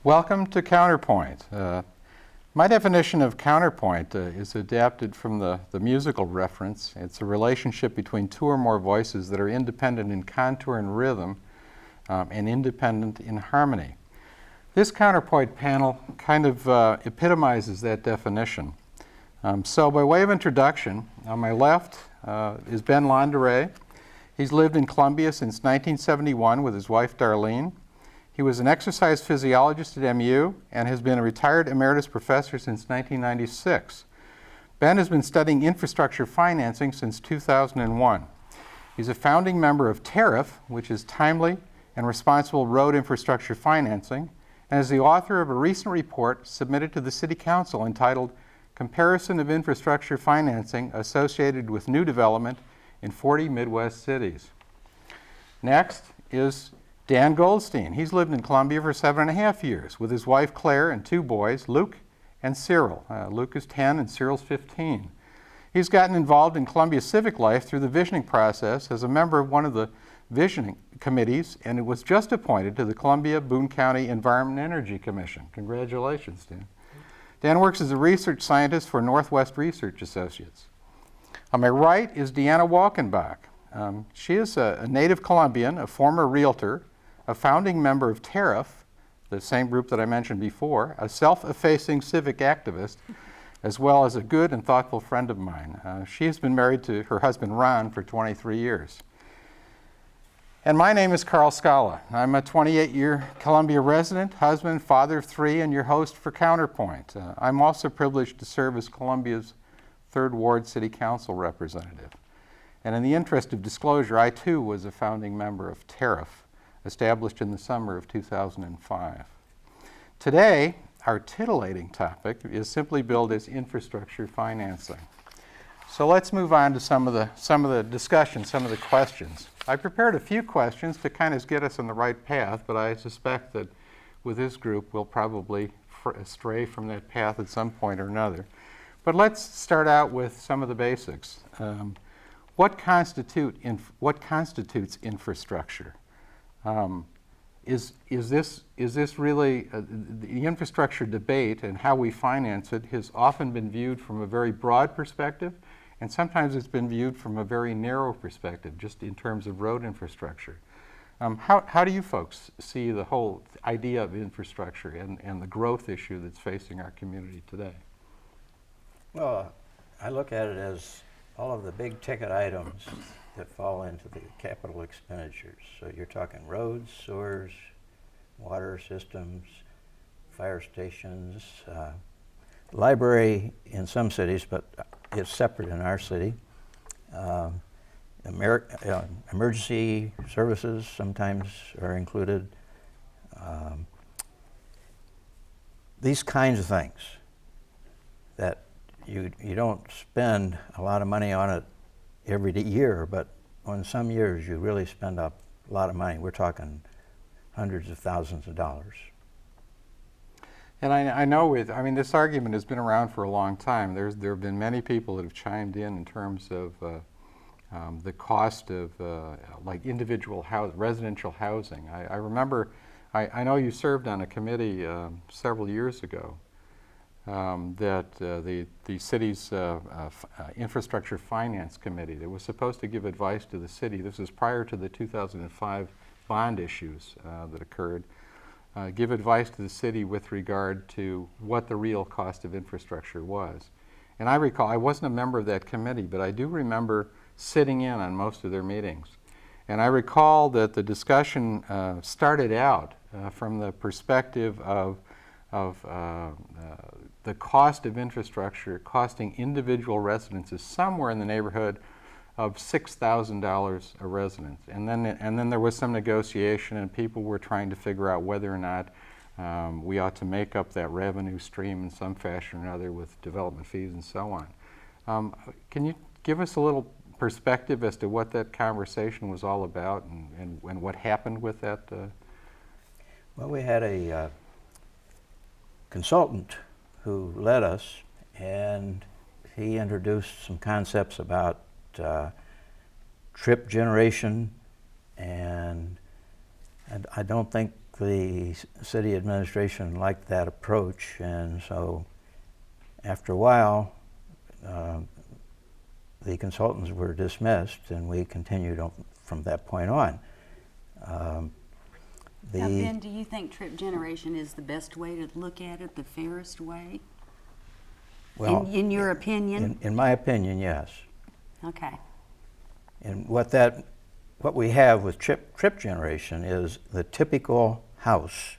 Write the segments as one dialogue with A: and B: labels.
A: Welcome to Counterpoint. My definition of counterpoint is adapted from the musical reference. It's a relationship between two or more voices that are independent in contour and rhythm and independent in harmony. This counterpoint panel kind of epitomizes that definition. So by way of introduction, on my left is Ben Landeray. He's lived in Columbia since 1971 with his wife Darlene. He was an exercise physiologist at MU and has been a retired emeritus professor since 1996. Ben has been studying infrastructure financing since 2001. He's a founding member of TARIF, which is Timely and Responsible Road Infrastructure Financing, and is the author of a recent report submitted to the City Council entitled Comparison of Infrastructure Financing Associated with New Development in 40 Midwest Cities. Next is Dan Goldstein. He's lived in Columbia for 7.5 years with his wife Claire and two boys, Luke and Cyril. Luke is 10 and Cyril's 15. He's gotten involved in Columbia civic life through the visioning process as a member of one of the visioning committees, and it was just appointed to the Columbia-Boone County Environment and Energy Commission. Congratulations, Dan. Dan works as a research scientist for Northwest Research Associates. On my right is Deanna Walkenbach. She is a native Columbian, a former realtor, a founding member of TARIF, the same group that I mentioned before, a self-effacing civic activist, as well as a good and thoughtful friend of mine. She has been married to her husband Ron for 23 years. And my name is Carl Scala. I'm a 28-year Columbia resident, husband, father of 3, and your host for Counterpoint. I'm also privileged to serve as Columbia's 3rd Ward City Council representative. And in the interest of disclosure, I too was a founding member of TARIF, established in the summer of 2005. Today, our titillating topic is simply billed as infrastructure financing. So let's move on to some of the discussion, some of the questions. I prepared a few questions to kind of get us on the right path, but I suspect that with this group we'll probably stray from that path at some point or another. But let's start out with some of the basics. What constitutes infrastructure? Is this really the infrastructure debate and how we finance it has often been viewed from a very broad perspective, and sometimes it's been viewed from a very narrow perspective, just in terms of road infrastructure. How do you folks see the whole idea of infrastructure and the growth issue that's facing our community today?
B: Well, I look at it as all of the big ticket items that fall into the capital expenditures. So you're talking roads, sewers, water systems, fire stations, library in some cities, but it's separate in our city. Emergency services sometimes are included. These kinds of things that you don't spend a lot of money on it every year, but on some years you really spend up a lot of money. We're talking hundreds of thousands of dollars.
A: And I know this argument has been around for a long time. There have been many people that have chimed in terms of the cost of like individual residential housing. I remember, I know you served on a committee several years ago that the city's infrastructure finance committee that was supposed to give advice to the city. This was prior to the 2005 bond issues that occurred. Give advice to the city with regard to what the real cost of infrastructure was. And I recall, I wasn't a member of that committee, but I do remember sitting in on most of their meetings. And I recall that the discussion started out from the perspective of the cost of infrastructure costing individual residences somewhere in the neighborhood of $6,000 a resident. And then there was some negotiation, and people were trying to figure out whether or not we ought to make up that revenue stream in some fashion or another with development fees and so on. Can you give us a little perspective as to what that conversation was all about and what happened with that?
B: Well, we had a consultant who led us, and he introduced some concepts about trip generation, and I don't think the city administration liked that approach, and so after a while, the consultants were dismissed, and we continued on from that point on.
C: Now, Ben, do you think trip generation is the best way to look at it, the fairest way?
B: Well,
C: in your opinion?
B: in my opinion, yes.
C: Okay.
B: And what we have with trip generation is the typical house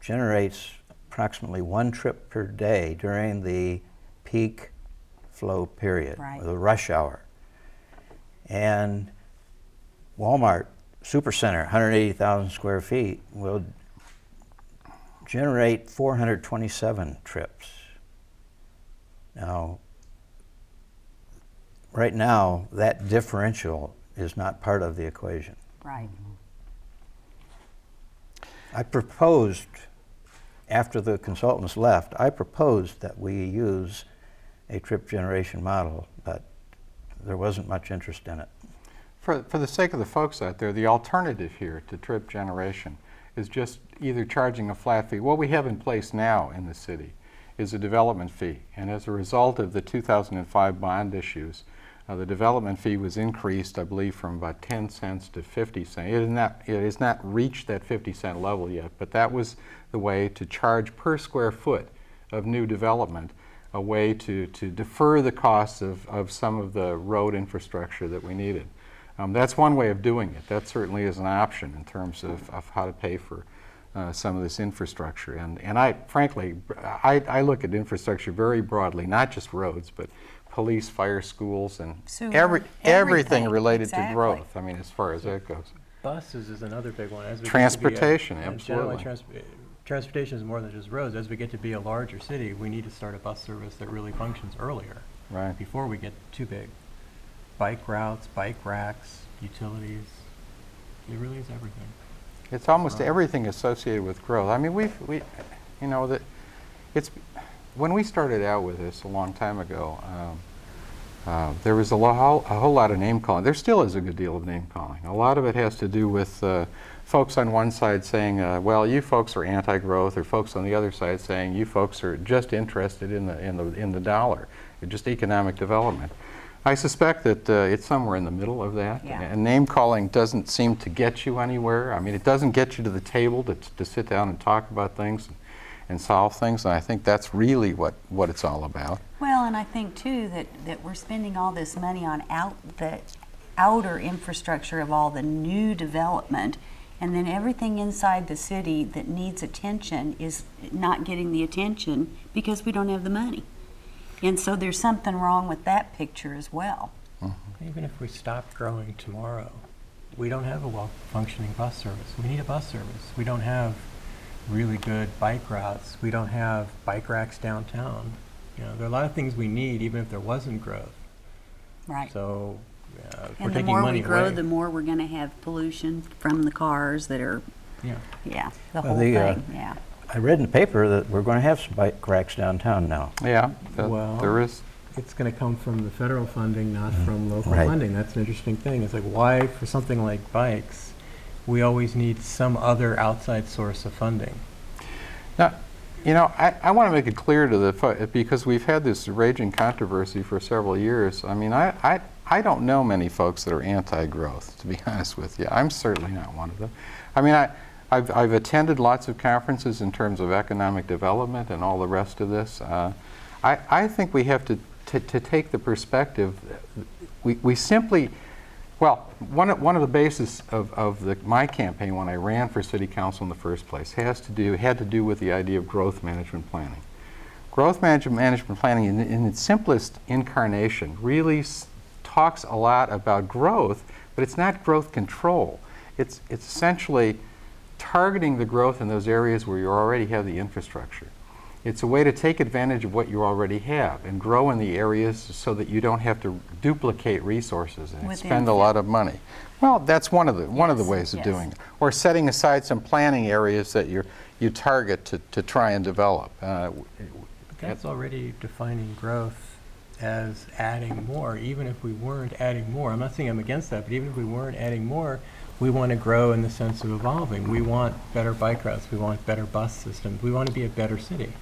B: generates approximately 1 trip per day during the peak flow period,
C: Right.
B: the rush hour. And Walmart Supercenter, 180,000 square feet, will generate 427 trips. Now, right now, that differential is not part of the equation.
C: Right.
B: I proposed, after the consultants left, I proposed that we use a trip generation model, but there wasn't much interest in it.
A: For the sake of the folks out there, the alternative here to trip generation is just either charging a flat fee. What we have in place now in the city is a development fee, and as a result of the 2005 bond issues, the development fee was increased, I believe, from about 10 cents to 50 cents. It has not reached that 50-cent level yet, but that was the way to charge per square foot of new development, a way to defer the costs of some of the road infrastructure that we needed. That's one way of doing it. That certainly is an option in terms of how to pay for some of this infrastructure. And I, frankly, I look at infrastructure very broadly, not just roads, but police, fire, schools, and
C: Sewer,
A: everything related
C: exactly.
A: to growth. I mean, as far as that goes.
D: Buses is another big one. As we get to be
A: Transportation,
D: generally,
A: absolutely.
D: transportation is more than just roads. As we get to be a larger city, we need to start a bus service that really functions earlier,
A: Right.
D: before we get too big. Bike routes, bike racks, utilities. It really is everything.
A: It's almost
D: Right.
A: everything associated with growth. I mean, you know, that it's when we started out with this a long time ago. There was a whole lot of name calling. There still is a good deal of name calling. A lot of it has to do with folks on one side saying, "Well, you folks are anti-growth," or folks on the other side saying, "You folks are just interested in the dollar, just economic development." I suspect that it's somewhere in the middle of that.
C: Yeah.
A: And name calling doesn't seem to get you anywhere. I mean, it doesn't get you to the table to sit down and talk about things and solve things. And I think that's really what it's all about.
C: Well, and I think too that we're spending all this money on the outer infrastructure of all the new development, and then everything inside the city that needs attention is not getting the attention because we don't have the money. And so there's something wrong with that picture as well.
D: Even if we stop growing tomorrow, we don't have a well-functioning bus service. We need a bus service. We don't have really good bike routes. We don't have bike racks downtown. You know, there are a lot of things we need, even if there wasn't growth.
C: Right.
D: So, if we're
C: And the
D: taking
C: more
D: money
C: we grow,
D: away.
C: the more we're going to have pollution from the cars that are,
D: Yeah.
C: the
B: Well,
C: whole
B: the,
C: thing, yeah.
B: I read in the paper that we're going to have some bike racks downtown now.
A: Yeah,
D: Well,
A: there is.
D: It's going to come from the federal funding, not from local
B: Right.
D: funding. That's an interesting thing. It's like, why, for something like bikes, we always need some other outside source of funding?
A: Now, you know, I want to make it clear to because we've had this raging controversy for several years. I mean, I don't know many folks that are anti-growth, to be honest with you. I'm certainly not one of them. I mean, I've attended lots of conferences in terms of economic development and all the rest of this. I think we have to take the perspective. We simply, well, one of the bases of my campaign when I ran for city council in the first place had to do with the idea of growth management planning. Growth management planning in its simplest incarnation really talks a lot about growth, but it's not growth control. It's essentially targeting the growth in those areas where you already have the infrastructure. It's a way to take advantage of what you already have and grow in the areas so that you don't have to duplicate resources and
C: With
A: spend a lot of money. Well, that's one of the ways of
C: yes.
A: doing it. Or setting aside some planning areas that you target to try and develop.
D: But that's already defining growth as adding more. Even if we weren't adding more, I'm not saying I'm against that, but even if we weren't adding more, We want to grow in the sense of evolving. We want better bike routes. We want better bus systems. We want to be a better city.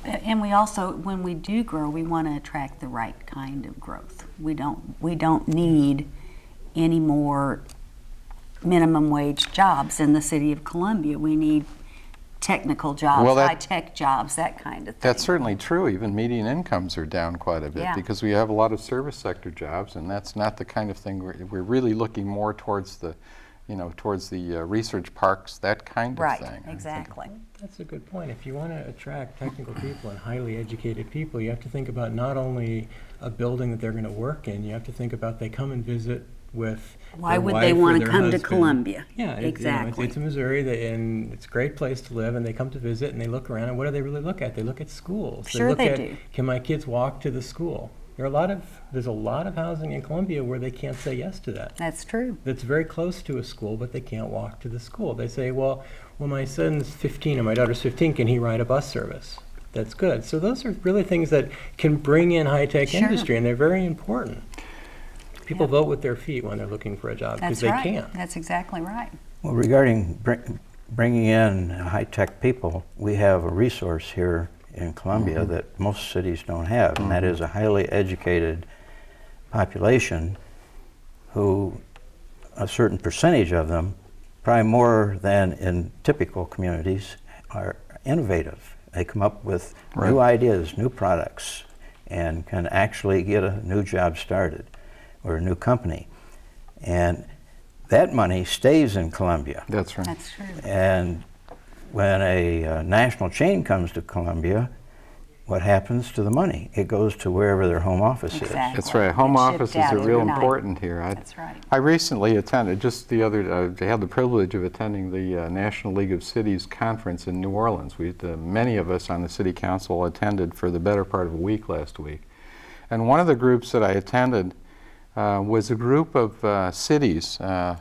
C: And we also, when we do grow, we want to attract the right kind of growth. We don't need any more minimum wage jobs in the city of Columbia. We need technical jobs,
A: Well,
C: high-tech jobs, that kind of thing.
A: That's certainly true. Even median incomes are down quite a bit
C: Yeah.
A: because we have a lot of service sector jobs, and that's not the kind of thing we're really looking more towards the, research parks, that kind of thing.
C: Right, exactly.
D: That's a good point. If you want to attract technical people and highly educated people, you have to think about not only a building that they're going to work in, you have to think about they come and visit with
C: Why
D: their
C: would
D: wife
C: they
D: or
C: want to
D: their
C: come to
D: husband.
C: Columbia?
D: Yeah,
C: Exactly.
D: it's Missouri, and it's a great place to live, and they come to visit and they look around, and what do they really look at? They look at schools.
C: Sure
D: look
C: they
D: at,
C: do.
D: Can my kids walk to the school? There's a lot of housing in Columbia where they can't say yes to that.
C: That's true.
D: That's very close to a school, but they can't walk to the school. They say, well, my son's 15 or my daughter's 15, can he ride a bus service? That's good. So those are really things that can bring in high-tech
C: Sure.
D: industry, and they're very important. People
C: Yeah.
D: vote with their feet when they're looking for a job because
C: That's
D: they
C: right.
D: can't.
C: That's exactly right.
B: Well, regarding bringing in high-tech people, we have a resource here in Columbia that most cities don't have, and that is a highly educated population who, a certain percentage of them, probably more than in typical communities, are innovative. They come up with new ideas, new products, and can actually get a new job started or a new company. And that money stays in Columbia.
A: That's right.
C: That's true.
B: And when a national chain comes to Columbia, what happens to the money? It goes to wherever their home office is.
C: Exactly.
A: That's right. Home
C: It's shipped
A: offices
C: out
A: are real
C: overnight.
A: important here.
C: That's right.
A: I recently attended, just the other, I had the privilege of attending the National League of Cities conference in New Orleans. Many of us on the city council attended for the better part of a week last week. And one of the groups that I attended was a group of cities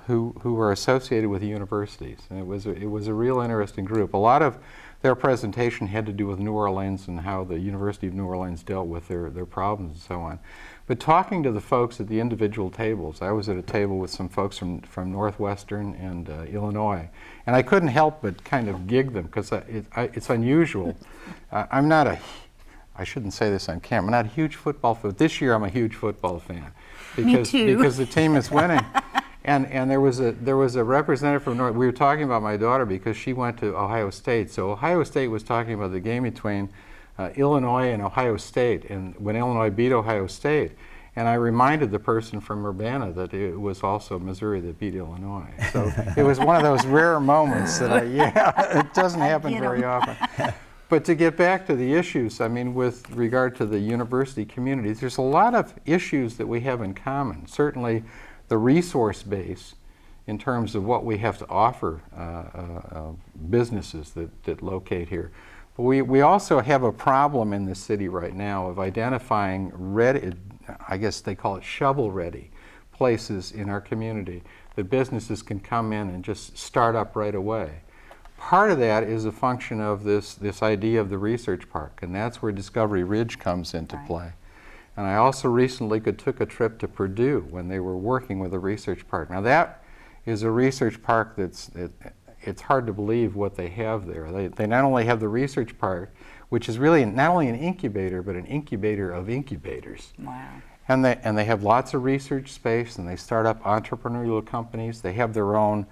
A: who were associated with the universities. And it was a real interesting group. A lot of their presentation had to do with New Orleans and how the University of New Orleans dealt with their problems and so on. But talking to the folks at the individual tables, I was at a table with some folks from Northwestern and Illinois, and I couldn't help but kind of gig them because it's unusual. I shouldn't say this on camera, I'm not a huge football fan. This year I'm a huge football fan.
C: Me too.
A: Because the team is winning. And there was a representative from North. We were talking about my daughter because she went to Ohio State. So Ohio State was talking about the game between Illinois and Ohio State, and when Illinois beat Ohio State. And I reminded the person from Urbana that it was also Missouri that beat Illinois. So it was one of those rare moments that it doesn't happen very often. But to get back to the issues, I mean, with regard to the university communities, there's a lot of issues that we have in common. Certainly, the resource base in terms of what we have to offer businesses that locate here. But we also have a problem in the city right now of identifying I guess they call it shovel-ready places in our community that businesses can come in and just start up right away. Part of that is a function of this idea of the research park, and that's where Discovery Ridge comes into play. And I also recently took a trip to Purdue when they were working with a research park. Now that is a research park it's hard to believe what they have there. They not only have the research park, which is really not only an incubator, but an incubator of incubators.
C: Wow.
A: And they have lots of research space, and they start up entrepreneurial companies. They have their own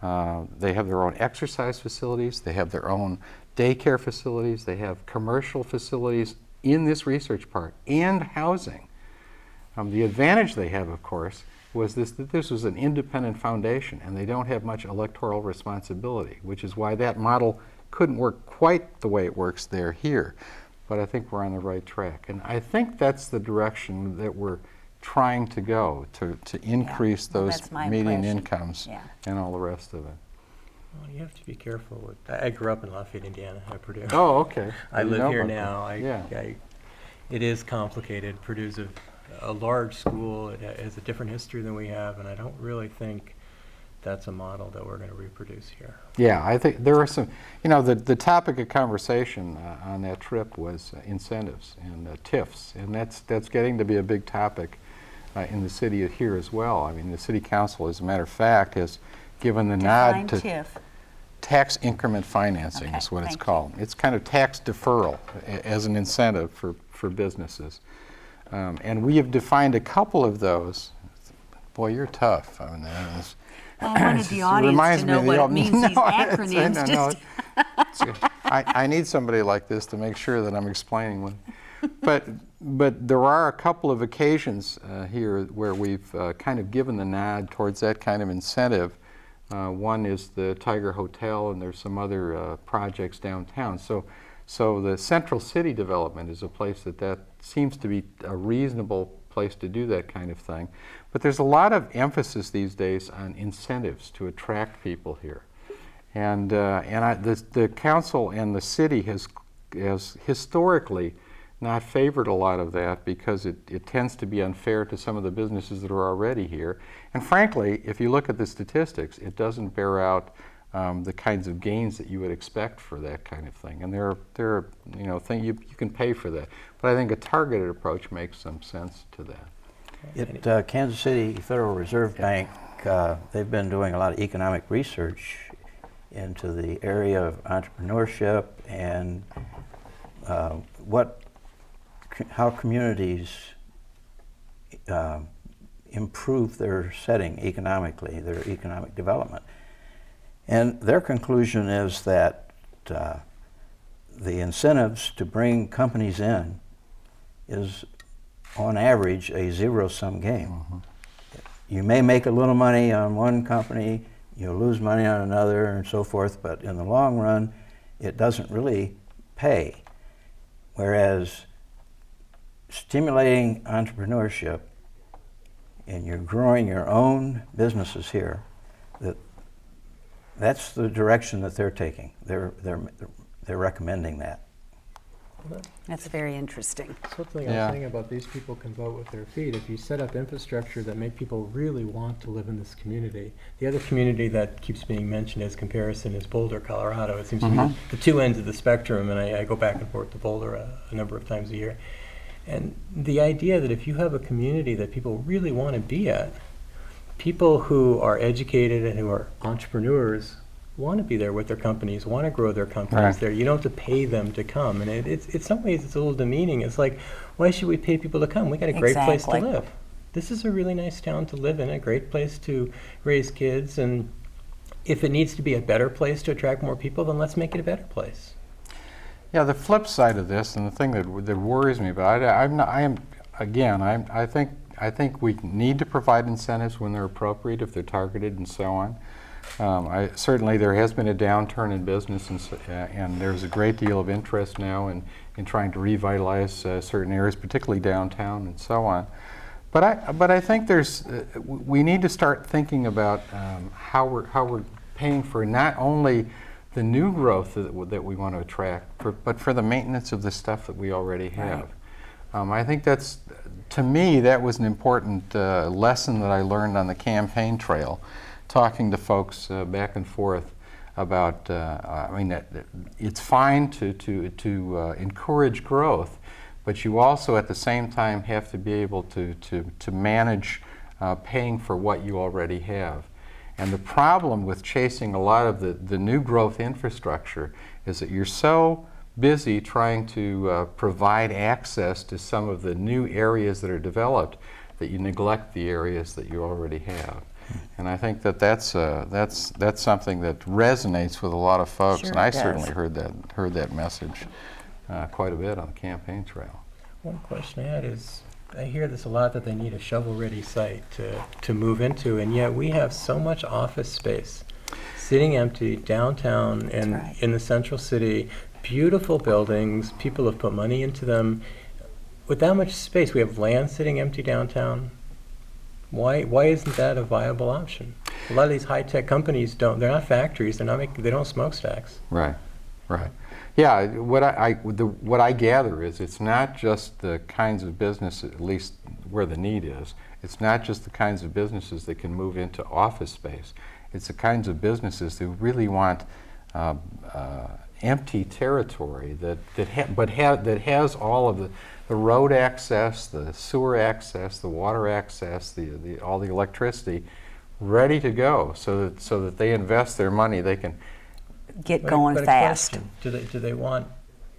A: exercise facilities. They have their own daycare facilities. They have commercial facilities in this research park and housing. The advantage they have, of course, was that this was an independent foundation, and they don't have much electoral responsibility, which is why that model couldn't work quite the way it works here. But I think we're on the right track. And I think that's the direction that we're trying to go, to increase those
C: that's my
A: median
C: impression.
A: incomes and all the rest of it.
D: Well, you have to be careful with. I grew up in Lafayette, Indiana, at Purdue.
A: Oh, okay.
D: I
A: Didn't
D: live
A: know
D: here
A: about that.
D: now. It is complicated. Purdue's a large school. It has a different history than we have, and I don't really think that's a model that we're going to reproduce here.
A: Yeah, I think there are some, the topic of conversation on that trip was incentives and TIFs, and that's getting to be a big topic in the city here as well. I mean, the city council, as a matter of fact, has given the nod
C: Define
A: to
C: TIF.
A: tax increment financing
C: Okay,
A: is what it's
C: thank you.
A: called. It's kind of tax deferral as an incentive for businesses. And we have defined a couple of those. Boy, you're tough. I mean,
C: I wanted the
A: it
C: audience
A: reminds
C: to
A: me
C: know
A: of
C: what
A: the
C: it means,
A: no,
C: these acronyms.
A: no, I need somebody like this to make sure that I'm explaining one. But there are a couple of occasions here where we've kind of given the nod towards that kind of incentive. One is the Tiger Hotel, and there's some other projects downtown. So the Central City development is a place that seems to be a reasonable place to do that kind of thing. But there's a lot of emphasis these days on incentives to attract people here. And the council and the city has historically not favored a lot of that because it tends to be unfair to some of the businesses that are already here. And frankly, if you look at the statistics, it doesn't bear out the kinds of gains that you would expect for that kind of thing. And there are things you can pay for that. But I think a targeted approach makes some sense to that.
B: At Kansas City Federal Reserve Bank, they've been doing a lot of economic research into the area of entrepreneurship and how communities improve their setting economically, their economic development. And their conclusion is that the incentives to bring companies in is, on average, a zero-sum game.
A: Mm-hmm.
B: You may make a little money on one company, you'll lose money on another, and so forth, but in the long run, it doesn't really pay. Whereas stimulating entrepreneurship and you're growing your own businesses here, that's the direction that they're taking. They're recommending that.
C: That's very interesting.
D: Something I
A: Yeah.
D: was saying about these people can vote with their feet. If you set up infrastructure that make people really want to live in this community. The other community that keeps being mentioned as comparison is Boulder, Colorado. It seems to be the two ends of the spectrum, and I go back and forth to Boulder a number of times a year. And the idea that if you have a community that people really want to be at, people who are educated and who are entrepreneurs want to be there with their companies, want to grow their companies
A: Right.
D: there. You don't have to pay them to come. And it's in some ways it's a little demeaning. It's like, why should we pay people to come? We got a great place to
C: Exactly.
D: live. This is a really nice town to live in, a great place to raise kids. And if it needs to be a better place to attract more people, then let's make it a better place.
A: Yeah, the flip side of this, and the thing that worries me about it, I think we need to provide incentives when they're appropriate, if they're targeted, and so on. Certainly, there has been a downturn in business, and there's a great deal of interest now in trying to revitalize certain areas, particularly downtown, and so on. But I think we need to start thinking about how we're paying for not only the new growth that we want to attract, but for the maintenance of the stuff that we already have. I think to me, that was an important lesson that I learned on the campaign trail, talking to folks back and forth about, it's fine to encourage growth, but you also at the same time have to be able to manage paying for what you already have. And the problem with chasing a lot of the new growth infrastructure is that you're so busy trying to provide access to some of the new areas that are developed that you neglect the areas that you already have. And I think that's something that resonates with a lot of folks,
C: Sure
A: and I
C: it does.
A: certainly heard that message quite a bit on the campaign trail.
D: One question I had is, I hear this a lot that they need a shovel-ready site to move into, and yet we have so much office space sitting empty downtown and
C: right.
D: in the central city, beautiful buildings, people have put money into them. With that much space, we have land sitting empty downtown. Why isn't that a viable option? A lot of these high-tech companies they're not factories, they don't smokestacks.
A: Right. Yeah, what I gather is it's not just the kinds of business, at least where the need is, it's not just the kinds of businesses that can move into office space. It's the kinds of businesses who really want empty territory that has all of the road access, the sewer access, the water access, all the electricity ready to go, so that they invest their money, they can.
C: Get
D: But-
C: going
D: but a
C: fast.
D: question, do they want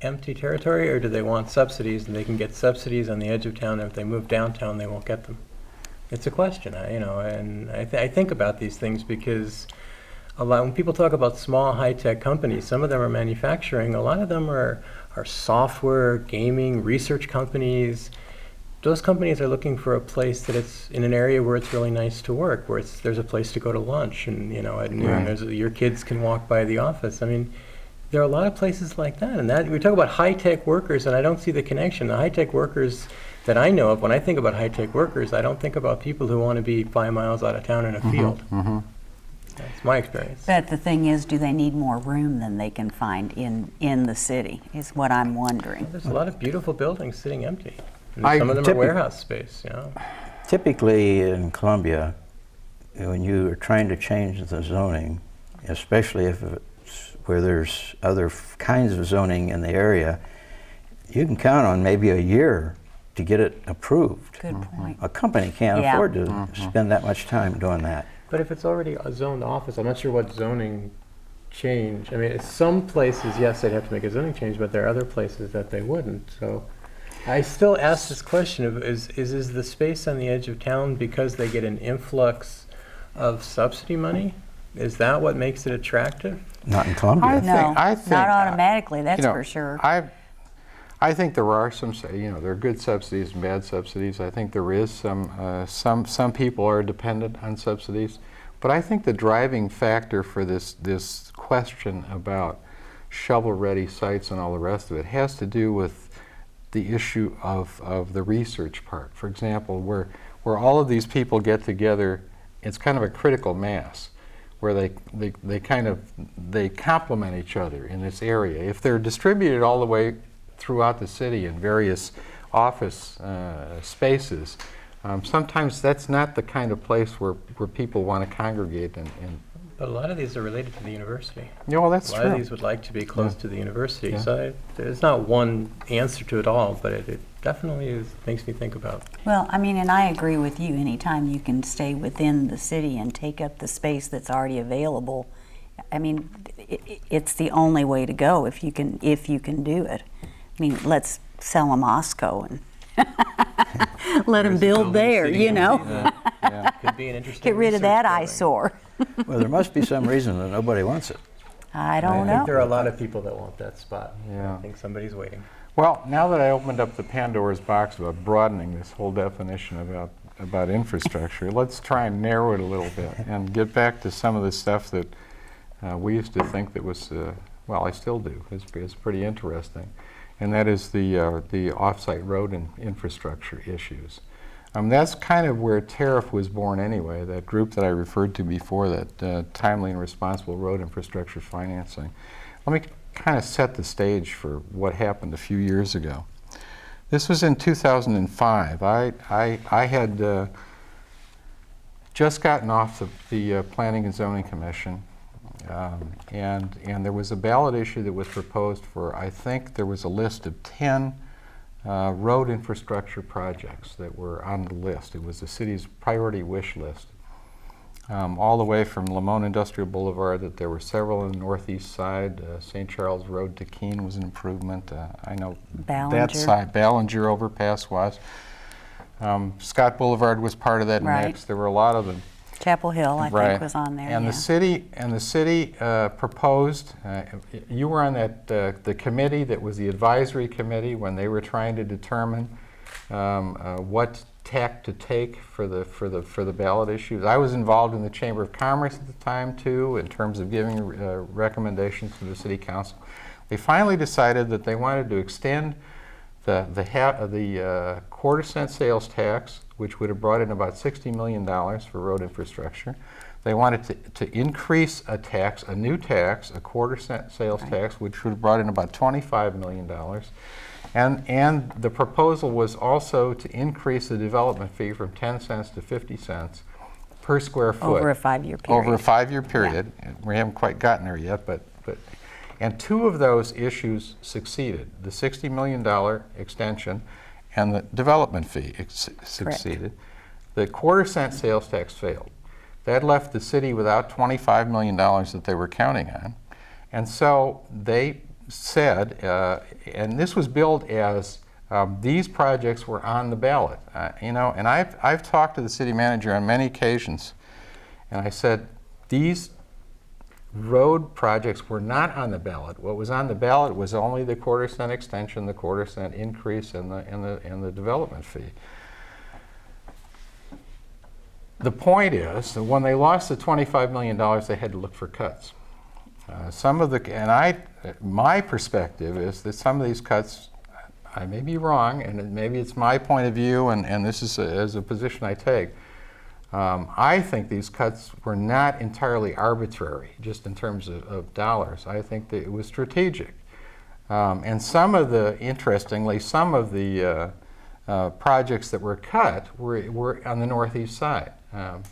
D: empty territory, or do they want subsidies, and they can get subsidies on the edge of town, and if they move downtown, they won't get them? It's a question, and I think about these things because when people talk about small high-tech companies, some of them are manufacturing, a lot of them are software, gaming, research companies. Those companies are looking for a place that it's in an area where it's really nice to work, where there's a place to go to lunch, and at noon
A: Right.
D: your kids can walk by the office. I mean, there are a lot of places like that, and that we talk about high-tech workers, and I don't see the connection. The high-tech workers that I know of, when I think about high-tech workers, I don't think about people who want to be 5 miles out of town in a field. That's my experience.
C: But the thing is, do they need more room than they can find in the city, is what I'm wondering.
D: There's a lot of beautiful buildings sitting empty. And
A: I
D: some of them are
A: typically-
D: warehouse space,
B: Typically in Columbia, when you are trying to change the zoning, especially if it's where there's other kinds of zoning in the area, you can count on maybe a year to get it approved.
C: Good point.
B: A company can't
C: Yeah.
B: afford to spend that much time doing that.
D: But if it's already a zoned office, I'm not sure what zoning change. I mean, some places, yes, they'd have to make a zoning change, but there are other places that they wouldn't. So I still ask this question of, is the space on the edge of town because they get an influx of subsidy money? Is that what makes it attractive?
B: Not in Columbia.
C: No,
A: I think,
C: not automatically, that's
A: you know,
C: for sure.
A: I think there are there are good subsidies and bad subsidies. I think there is some people are dependent on subsidies, but I think the driving factor for this question about shovel-ready sites and all the rest of it has to do with the issue of the research part. For example, where all of these people get together, it's kind of a critical mass where they complement each other in this area. If they're distributed all the way throughout the city in various office spaces, sometimes that's not the kind of place where people want to congregate.
D: But a lot of these are related to the university.
A: Yeah, well, that's
D: A lot
A: true.
D: of these would like to be close to the university.
A: Yeah.
D: So there's not one answer to it all, but it definitely makes me think about.
C: Well, I mean, and I agree with you, anytime you can stay within the city and take up the space that's already available, I mean, it's the only way to go if you can do it. I mean, let's sell a Moscow and let them build there,
A: Yeah.
D: Could be an interesting.
C: Get rid of that
D: research building.
C: eyesore.
B: Well, there must be some reason that nobody wants it.
C: I
D: I
C: don't
D: think there
C: know.
D: are a lot of people that want that spot.
A: Yeah.
D: I think somebody's waiting.
A: Well, now that I opened up the Pandora's box about broadening this whole definition about infrastructure, let's try and narrow it a little bit and get back to some of the stuff that we used to think that was, well, I still do, it's pretty interesting, and that is the off-site road and infrastructure issues. That's kind of where TARIF was born anyway, that group that I referred to before, that Timely and Responsible Road Infrastructure Financing. Let me kind of set the stage for what happened a few years ago. This was in 2005. I had just gotten off the Planning and Zoning Commission, and there was a ballot issue that was proposed for, I think there was a list of 10 road infrastructure projects that were on the list. It was the city's priority wish list. All the way from Lamone Industrial Boulevard, that there were several on the northeast side. St. Charles Road to Keene was an improvement. I know
C: Ballinger.
A: that side, Ballinger overpass was. Scott Boulevard was part of that
C: Right.
A: mix. There were a lot of them.
C: Chapel Hill, I think, was on there,
A: And
C: yeah.
A: the city proposed. You were on that the committee that was the advisory committee when they were trying to determine what tack to take for the ballot issues. I was involved in the Chamber of Commerce at the time too, in terms of giving recommendations to the City Council. They finally decided that they wanted to extend the quarter-cent sales tax, which would have brought in about $60 million for road infrastructure. They wanted to increase a new tax, a quarter-cent sales tax, which would have brought in about $25 million. And the proposal was also to increase the development fee from 10 cents to 50 cents per square foot.
C: Over a 5-year period.
A: Over a 5-year period. We haven't quite gotten there yet, and two of those issues succeeded. The $60 million extension and the development fee succeeded. The quarter-cent sales tax failed That left the city without $25 million that they were counting on. And so they said, and this was billed as these projects were on the ballot. And I've talked to the city manager on many occasions, and I said, these road projects were not on the ballot. What was on the ballot was only the quarter-cent extension, the quarter-cent increase, and the development fee. The point is that when they lost the $25 million, they had to look for cuts. My perspective is that some of these cuts, I may be wrong, and maybe it's my point of view, and this is a position I take. I think these cuts were not entirely arbitrary, just in terms of dollars. I think that it was strategic. And interestingly, some of the projects that were cut were on the northeast side,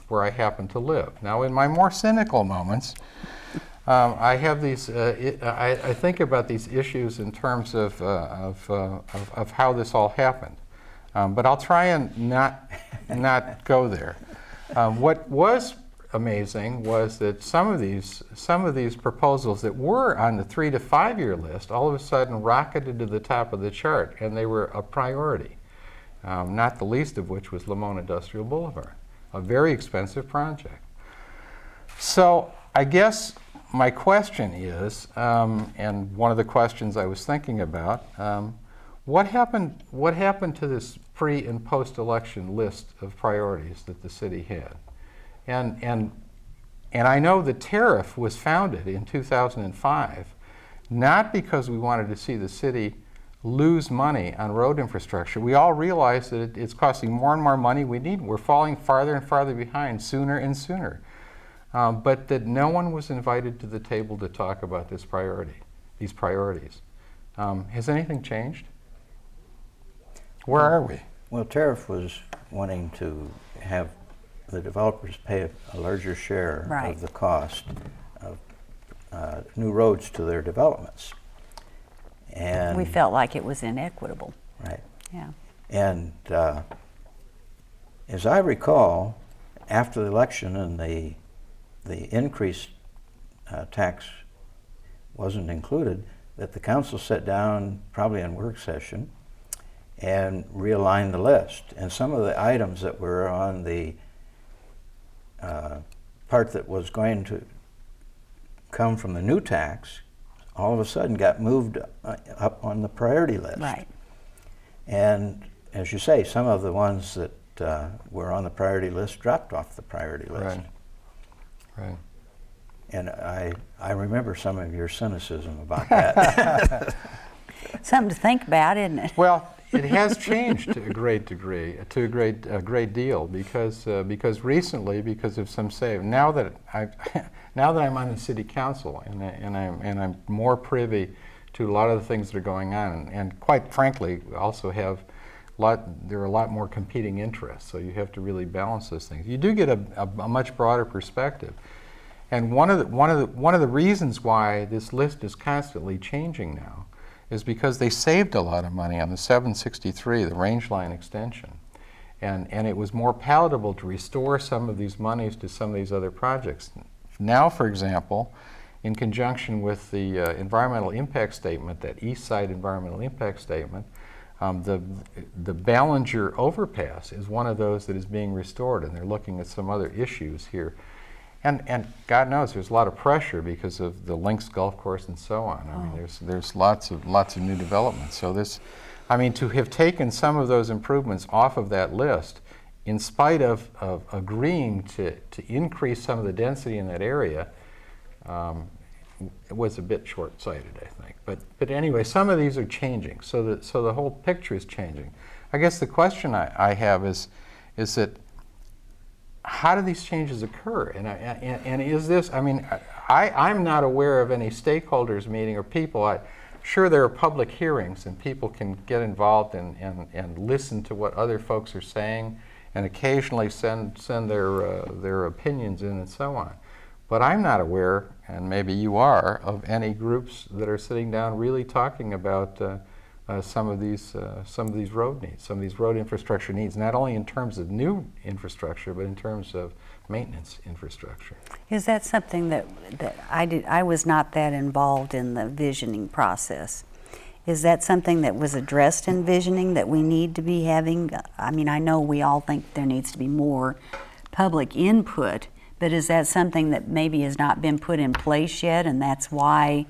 A: where I happen to live. Now, in my more cynical moments, I have these. I think about these issues in terms of how this all happened, but I'll try and not go there. What was amazing was that some of these proposals that were on the 3 to 5 year list all of a sudden rocketed to the top of the chart, and they were a priority. Not the least of which was Lamone Industrial Boulevard, a very expensive project. So I guess my question is, and one of the questions I was thinking about, what happened to this pre- and post-election list of priorities that the city had? And I know the tariff was founded in 2005, not because we wanted to see the city lose money on road infrastructure. We all realize that it's costing more and more money. We're falling farther and farther behind sooner and sooner. But that no one was invited to the table to talk about these priorities. Has anything changed? Where are we?
B: Well, tariff was wanting to have the developers pay a larger share
C: Right.
B: of the cost of new roads to their developments. And
C: We felt like it was inequitable.
B: right.
C: Yeah.
B: And as I recall, after the election and the increased tax wasn't included, that the council sat down probably in work session and realigned the list. And some of the items that were on the part that was going to come from the new tax all of a sudden got moved up on the priority list.
C: Right.
B: And as you say, some of the ones that were on the priority list dropped off the priority list.
A: Right.
B: And I remember some of your cynicism about that.
C: Something to think about, isn't it?
A: Well, it has changed to a great degree, to a great deal, because recently, because of some now that I'm on the city council and I'm more privy to a lot of the things that are going on, and quite frankly, also there are a lot more competing interests. So you have to really balance those things. You do get a much broader perspective, and one of the reasons why this list is constantly changing now is because they saved a lot of money on the 763, the range line extension. And it was more palatable to restore some of these monies to some of these other projects. Now, for example, in conjunction with the environmental impact statement, that east side environmental impact statement, the Ballinger overpass is one of those that is being restored, and they're looking at some other issues here. And God knows there's a lot of pressure because of the Lynx Golf Course and so on. I mean, there's lots of new developments. So to have taken some of those improvements off of that list, in spite of agreeing to increase some of the density in that area, it was a bit short-sighted, I think. But anyway, some of these are changing. So the whole picture is changing. I guess the question I have is that, how do these changes occur? And is this, I'm not aware of any stakeholders meeting or people. Sure, there are public hearings and people can get involved and listen to what other folks are saying and occasionally send their opinions in and so on. But I'm not aware, and maybe you are, of any groups that are sitting down really talking about some of these road needs, some of these road infrastructure needs, not only in terms of new infrastructure, but in terms of maintenance infrastructure.
C: Is that something that I was not that involved in the visioning process. Is that something that was addressed in visioning that we need to be having? I mean, I know we all think there needs to be more public input, but is that something that maybe has not been put in place yet, and that's why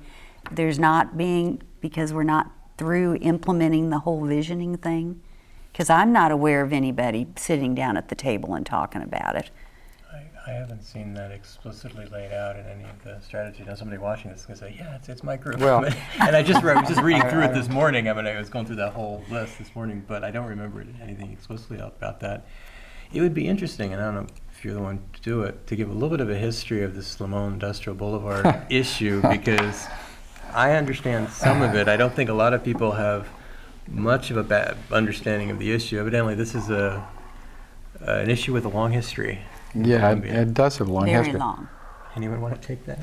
C: there's not being, because we're not through implementing the whole visioning thing? Because I'm not aware of anybody sitting down at the table and talking about it.
D: I haven't seen that explicitly laid out in any of the strategy. Now somebody watching this is going to say, yeah, it's my group.
A: Well-
D: and I was just reading through it this morning. I mean, I was going through that whole list this morning, but I don't remember anything explicitly about that. It would be interesting, and I don't know if you're the one to do it, to give a little bit of a history of this Lamone Industrial Boulevard issue, because I understand some of it. I don't think a lot of people have much of a bad understanding of the issue. Evidently, this is an issue with a long history.
A: Yeah, it does have a long
C: Very
A: history.
C: long.
D: Anyone want to take that?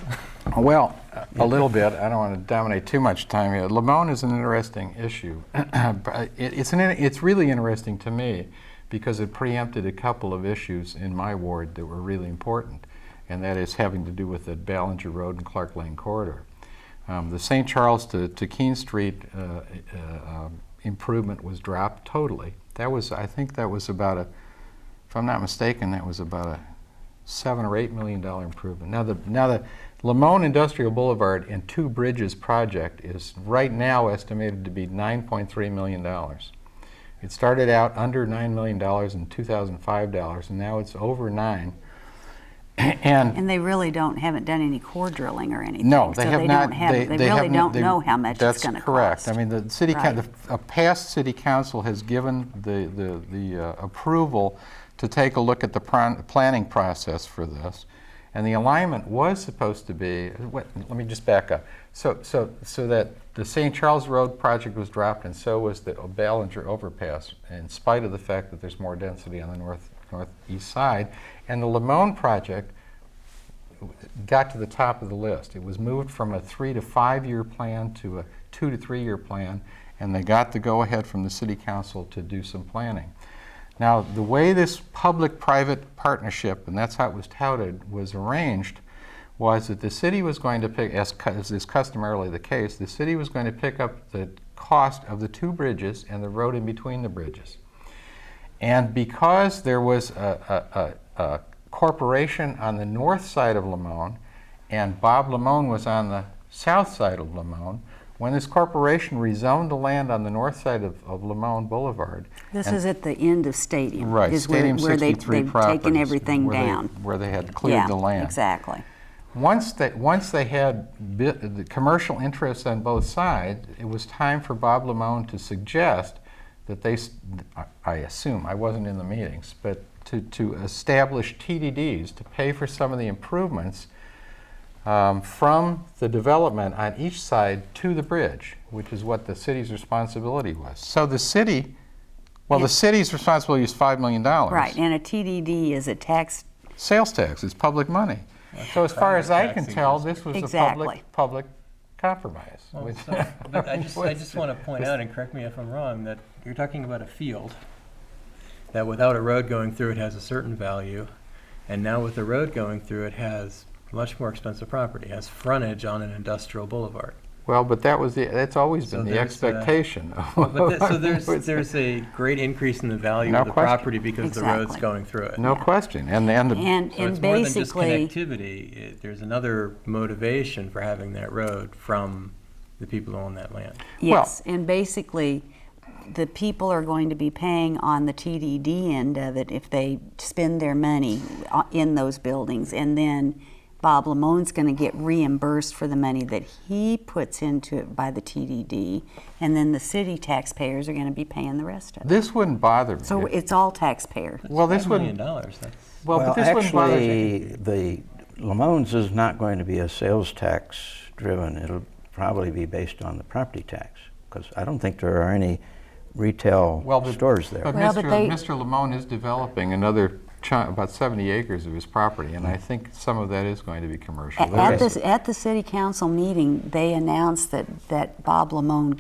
A: Well, a little bit. I don't want to dominate too much time here. Lamone is an interesting issue. It's really interesting to me because it preempted a couple of issues in my ward that were really important, and that is having to do with the Ballinger Road and Clark Lane corridor. The St. Charles to Keene Street improvement was dropped totally. I think that was about if I'm not mistaken, that was about a $7 or $8 million improvement. Now the Lamone Industrial Boulevard and Two Bridges project is right now estimated to be $9.3 million. It started out under $9 million in 2005 dollars, and now it's over $9 million.
C: And they really haven't done any core drilling or anything.
A: No, they
C: so
A: have not.
C: They really don't know how much it's going to cost.
A: That's correct. I mean, the city,
C: Right.
A: a past city council has given the approval to take a look at the planning process for this, and the alignment was supposed to be. Let me just back up. So that the St. Charles Road project was dropped, and so was the Ballinger overpass, in spite of the fact that there's more density on the northeast side. And the Lamone project got to the top of the list. It was moved from a 3 to 5 year plan to a 2 to 3 year plan, and they got the go-ahead from the city council to do some planning. Now, the way this public-private partnership, and that's how it was touted, was arranged, was that the city was going to pick, as is customarily the case, the city was going to pick up the cost of the two bridges and the road in between the bridges. And because there was a corporation on the north side of Lamone, and Bob Lamone was on the south side of Lamone, when this corporation rezoned the land on the north side of Lamone Boulevard.
C: This is at the end of Stadium.
A: Right,
C: is
A: Stadium
C: where
A: 63
C: they've
A: properties,
C: taken everything
A: where
C: down.
A: where they had cleared the land.
C: Exactly.
A: Once they had the commercial interests on both sides, it was time for Bob Lamone to suggest that I assume, I wasn't in the meetings, but to establish TDDs to pay for some of the improvements from the development on each side to the bridge, which is what the city's responsibility was. So the city, the city's responsibility is $5 million.
C: Right, and a TDD is a tax.
A: Sales tax is public money. So as far as I can tell, this was
C: Exactly.
A: a public compromise.
D: Well,
A: which-
D: but I just want to point out, and correct me if I'm wrong, that you're talking about a field that without a road going through it has a certain value, and now with a road going through it has much more expensive property, it has frontage on an industrial boulevard.
A: Well, but that's always
D: So
A: been the
D: there's,
A: expectation.
D: So there's a great increase in the value
A: No
D: of the
A: question.
D: property because the road's
C: Exactly.
D: going through it.
A: No question. And
C: And
D: So it's more than just
C: basically,
D: connectivity. There's another motivation for having that road from the people who own that land.
C: yes, and basically, the people are going to be paying on the TDD end of it if they spend their money in those buildings, and then Bob Lamone's going to get reimbursed for the money that he puts into it by the TDD, and then the city taxpayers are going to be paying the rest of it.
A: this wouldn't bother me.
C: So it's all taxpayer.
A: Well, this
D: $5 million.
A: wouldn't.
D: That's
A: But this wouldn't bother me.
B: actually, the Lamone's is not going to be a sales tax driven. It'll probably be based on the property tax, because I don't think there are any retail
A: Well, but-
B: stores there.
A: But
C: Well, but
A: Mr. Lamone is developing another chunk, about 70 acres of his property, and I think some of that is going to be commercial.
C: At the city council meeting, they announced that Bob Lamone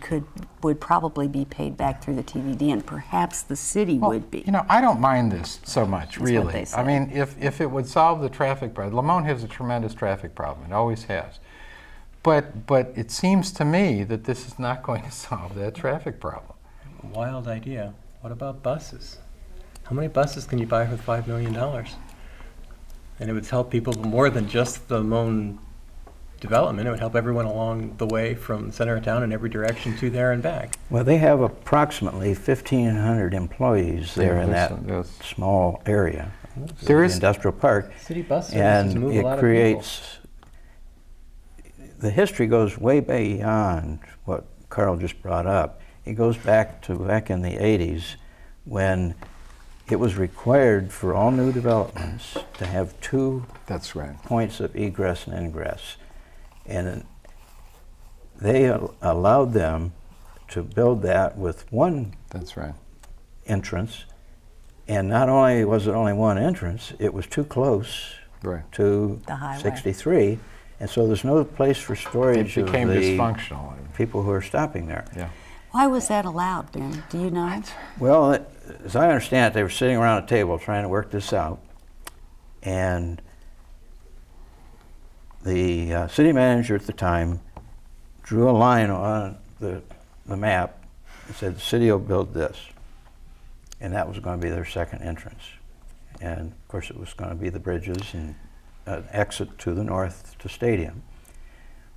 C: would probably be paid back through the TVD, and perhaps the city would be.
A: You know, I don't mind this so much,
C: That's what
A: really.
C: they
A: I
C: said.
A: mean, if it would solve the traffic problem, Lamone has a tremendous traffic problem. It always has. But it seems to me that this is not going to solve that traffic problem.
D: Wild idea. What about buses? How many buses can you buy with $5 million? And it would help people more than just the Lamone development. It would help everyone along the way from the center of town in every direction to there and back.
B: Well, they have approximately 1,500 employees there in that small area.
A: There
B: the
A: is
B: industrial park.
D: City bus services
B: And
D: move a lot
B: it
D: of
B: creates, the history goes way beyond what Carl just brought up. It goes back in the 80s when it was required for all new developments to have two
A: That's right.
B: points of egress and ingress. And they allowed them to build that with one
A: That's right.
B: entrance. And not only was it only one entrance, it was too close
A: Right.
B: to
C: The highway.
B: 63. And so there's no place for
A: It
B: storage
A: became
B: of the
A: dysfunctional.
B: people who are stopping there.
A: Yeah.
C: Why was that allowed, Ben? Do you know?
B: Well, as I understand it, they were sitting around a table trying to work this out, and the city manager at the time drew a line on the map and said the city will build this, and that was going to be their second entrance. And of course it was going to be the bridges and an exit to the north to Stadium,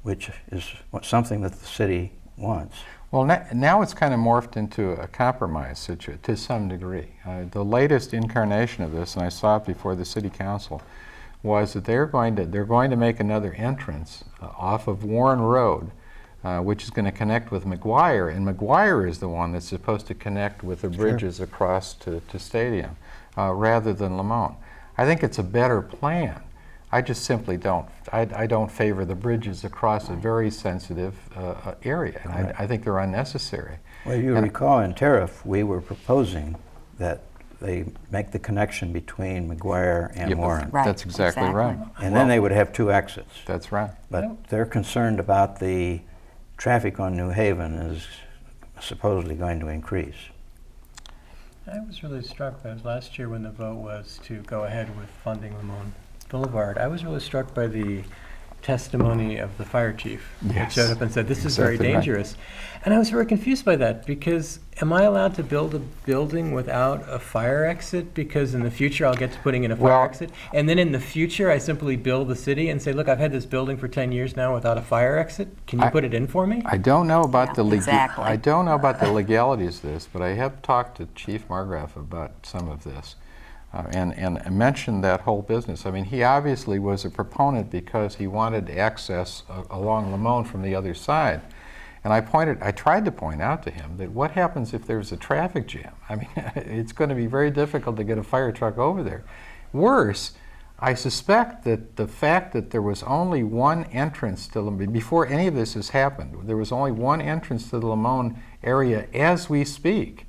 B: which is something that the city wants.
A: Well, now it's kind of morphed into a compromise situation to some degree. The latest incarnation of this, and I saw it before the city council, was that they're going to make another entrance off of Warren Road, which is going to connect with McGuire, and McGuire is the one that's supposed to connect with the bridges across to Stadium, rather than Lamone. I think it's a better plan. I just simply don't. I don't favor the bridges across a very sensitive area, and I think they're unnecessary.
B: Well, you recall in Tariff, we were proposing that they make the connection between McGuire and
A: Yeah, but
B: Warren.
C: Right,
A: That's exactly right.
B: And then they would have two exits.
A: That's right.
B: But they're concerned about the traffic on New Haven is supposedly going to increase.
D: I was really struck by last year when the vote was to go ahead with funding Lamone Boulevard. I was really struck by the testimony of the fire chief that
A: Yes.
D: showed up and said, this is very
A: Exactly right.
D: dangerous. And I was very confused by that because am I allowed to build a building without a fire exit? Because in the future I'll get to putting in a fire
A: Well-
D: exit. And then in the future I simply bill the city and say, look, I've had this building for 10 years now without a fire exit. Can you put it in for me?
A: I don't know about
C: Yeah,
A: the
C: exactly.
A: I don't know about the legalities of this, but I have talked to Chief Margraf about some of this, and mentioned that whole business. I mean, he obviously was a proponent because he wanted access along Lamone from the other side. And I tried to point out to him that what happens if there's a traffic jam? I mean, it's going to be very difficult to get a fire truck over there. Worse, I suspect that the fact that there was only one entrance to Lamone, before any of this has happened, there was only one entrance to the Lamone area as we speak.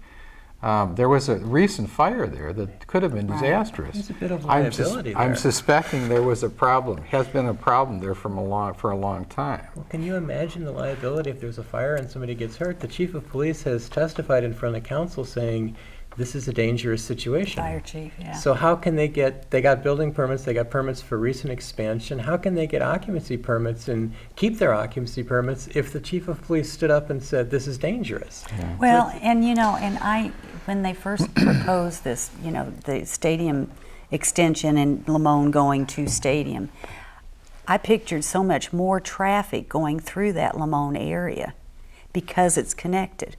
A: There was a recent fire there that could have been disastrous.
D: There's a bit of
A: I'm
D: liability
A: I'm
D: there.
A: suspecting there was a problem, has been a problem there for a long time.
D: Well, can you imagine the liability if there's a fire and somebody gets hurt? The chief of police has testified in front of the council saying this is a dangerous situation.
C: Fire chief, yeah.
D: So how can they got building permits, they got permits for recent expansion. How can they get occupancy permits and keep their occupancy permits if the chief of police stood up and said this is dangerous?
C: Well, and when they first proposed this, the stadium extension and Lamone going to Stadium, I pictured so much more traffic going through that Lamone area because it's connected.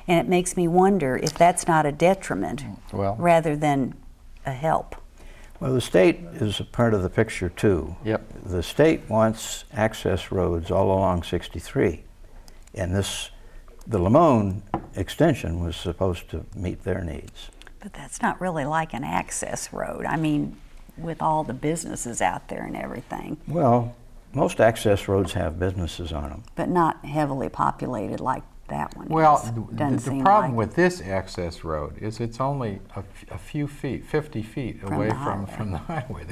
C: And it makes me wonder if that's not a detriment
A: Well-
C: rather than a help.
B: Well, the state is a part of the picture too.
A: Yep.
B: The state wants access roads all along 63. And the Lamone extension was supposed to meet their needs.
C: But that's not really like an access road. I mean, with all the businesses out there and everything,
B: Well, most access roads have businesses on them.
C: but not heavily populated like that one
A: Well,
C: is.
A: the
C: Doesn't seem
A: problem
C: like.
A: with this access road is it's only a few feet, 50 feet
C: From
A: away
C: the
A: from
C: highway.
A: the highway.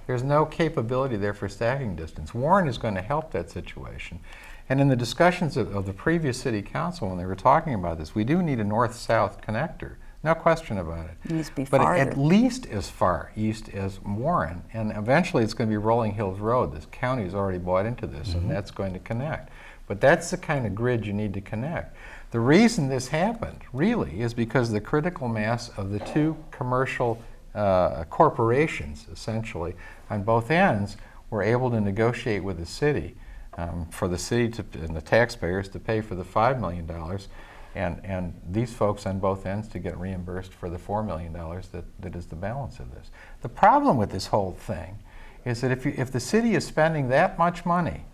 A: There's no capability there for stacking distance. Warren is going to help that situation. And in the discussions of the previous city council, when they were talking about this, we do need a north-south connector. No question about it.
C: It needs to be
A: But
C: farther.
A: at least as far east as Warren, and eventually it's going to be Rolling Hills Road. This county's already bought into this, and that's going to connect. But that's the kind of grid you need to connect. The reason this happened, really, is because the critical mass of the two commercial corporations, essentially, on both ends, were able to negotiate with the city for the city and the taxpayers to pay for the $5 million, and these folks on both ends to get reimbursed for the $4 million that is the balance of this. The problem with this whole thing is that if the city is spending that much money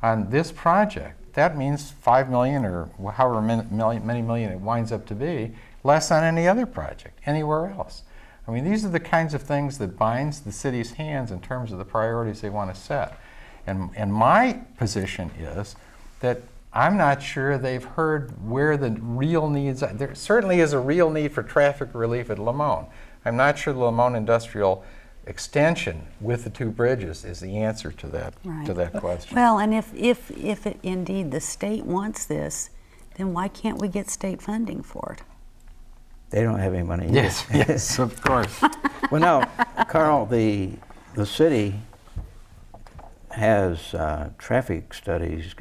A: on this project, that means $5 million or however many million it winds up to be, less on any other project, anywhere else. I mean, these are the kinds of things that binds the city's hands in terms of the priorities they want to set. And my position is that I'm not sure they've heard where the real needs are. There certainly is a real need for traffic relief at Lamone. I'm not sure the Lamone Industrial extension with the two bridges is the answer to that question.
C: Well, and if it, indeed the state wants this, then why can't we get state funding for it?
B: They don't have any money either.
A: Yes, yes, of course.
B: Well, now, Carl, the city has traffic studies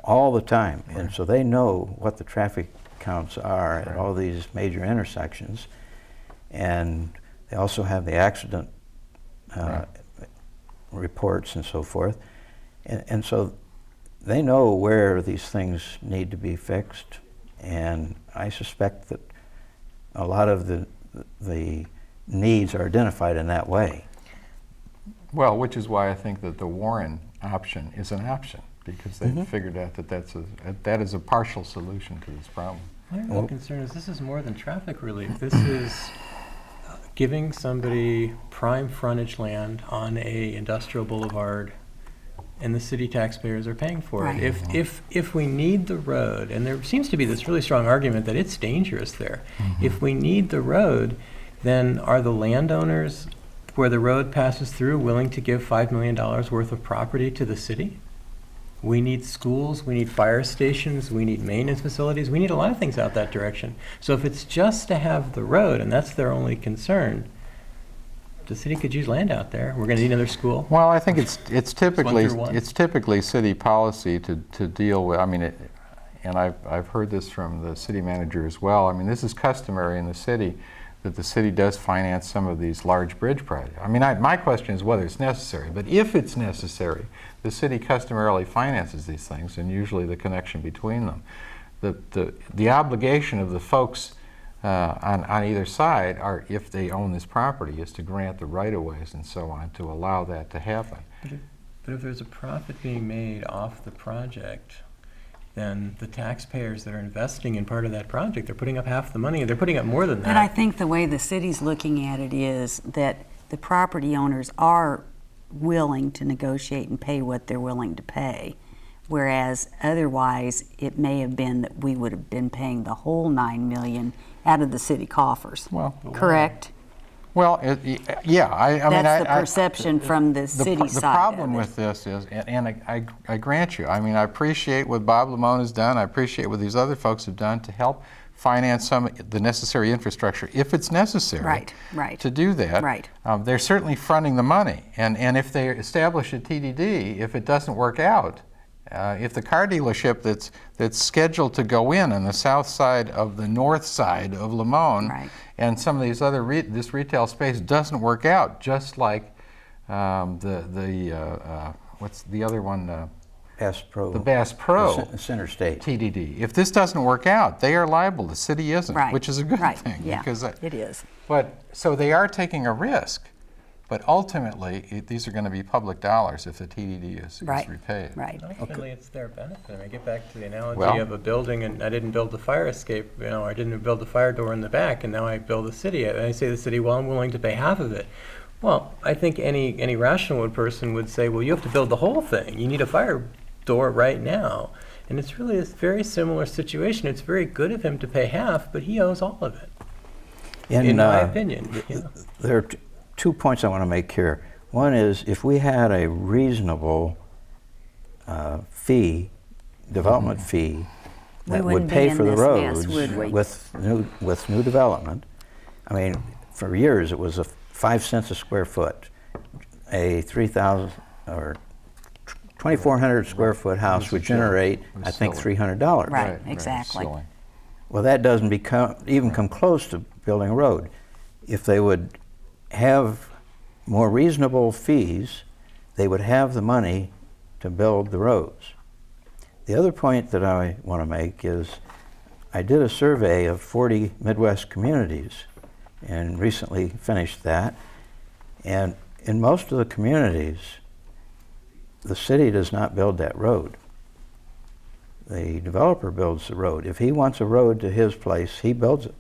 B: all the time, and so they know what the traffic counts are at all these major intersections, and they also have the accident reports and so forth, and so they know where these things need to be fixed, and I suspect that a lot of the needs are identified in that way.
A: Well, which is why I think that the Warren option is an option, because they've figured out that that is a partial solution to this problem.
D: My real concern is this is more than traffic relief. This is giving somebody prime frontage land on a industrial boulevard, and the city taxpayers are paying for
C: Right.
D: it. If we need the road, and there seems to be this really strong argument that it's dangerous there. If we need the road, then are the landowners where the road passes through willing to give $5 million worth of property to the city? We need schools, we need fire stations, we need maintenance facilities, we need a lot of things out that direction. So if it's just to have the road, and that's their only concern, the city could use land out there. We're going to need another school.
A: Well, I think it's typically
D: through one.
A: it's typically city policy to deal with. I mean, and I've heard this from the city manager as well. I mean, this is customary in the city that the city does finance some of these large bridge projects. I mean, my question is whether it's necessary. But if it's necessary, the city customarily finances these things, and usually the connection between them. The obligation of the folks on either side are, if they own this property, is to grant the right-of-ways and so on to allow that to happen.
D: But if there's a profit being made off the project, then the taxpayers that are investing in part of that project, they're putting up half the money, and they're putting up more than that.
C: But I think the way the city's looking at it is that the property owners are willing to negotiate and pay what they're willing to pay, whereas otherwise it may have been that we would have been paying the whole $9 million out of the city coffers.
A: Well,
C: correct?
A: well, yeah. I mean,
C: That's the perception from the city side.
A: The problem
C: of it.
A: with this is, and I grant you, I mean, I appreciate what Bob Lamone has done. I appreciate what these other folks have done to help finance the necessary infrastructure, if it's necessary
C: Right.
A: to do that.
C: Right.
A: They're certainly fronting the money. And if they establish a TDD, if it doesn't work out, if the car dealership that's scheduled to go in on the south side of the north side of Lamone,
C: Right.
A: and some of these other this retail space doesn't work out, just like what's the other one?
B: Bass Pro.
A: The Bass Pro
B: Center State.
A: TDD. If this doesn't work out, they are liable. The city isn't,
C: Right.
A: which is a good
C: Right.
A: thing.
C: Yeah,
A: Because
C: it is.
A: But so they are taking a risk, but ultimately these are going to be public dollars if the TDD is repaid.
C: Right.
D: Ultimately, it's their benefit. I mean, I get back to the analogy
A: Well-
D: of a building, and I didn't build the fire escape, I didn't build the fire door in the back, and now I build a city. And I say to the city, well, I'm willing to pay half of it. Well, I think any rational person would say, well, you have to build the whole thing. You need a fire door right now. And it's really a very similar situation. It's very good of him to pay half, but he owes all of it, in my opinion. You know.
B: There are 2 points I want to make here. One is, if we had a reasonable development fee,
C: We
B: that would
C: wouldn't be
B: pay
C: in
B: for the
C: this mess,
B: roads
C: would we?
B: with new development. I mean, for years it was 5 cents a square foot. A 3,000 or 2,400 square foot house would generate, I think, $300.
C: Right, exactly.
A: silly.
B: Well, that doesn't even come close to building a road. If they would have more reasonable fees, they would have the money to build the roads. The other point that I want to make is, I did a survey of 40 Midwest communities and recently finished that. And in most of the communities, the city does not build that road. The developer builds the road. If he wants a road to his place, he builds it.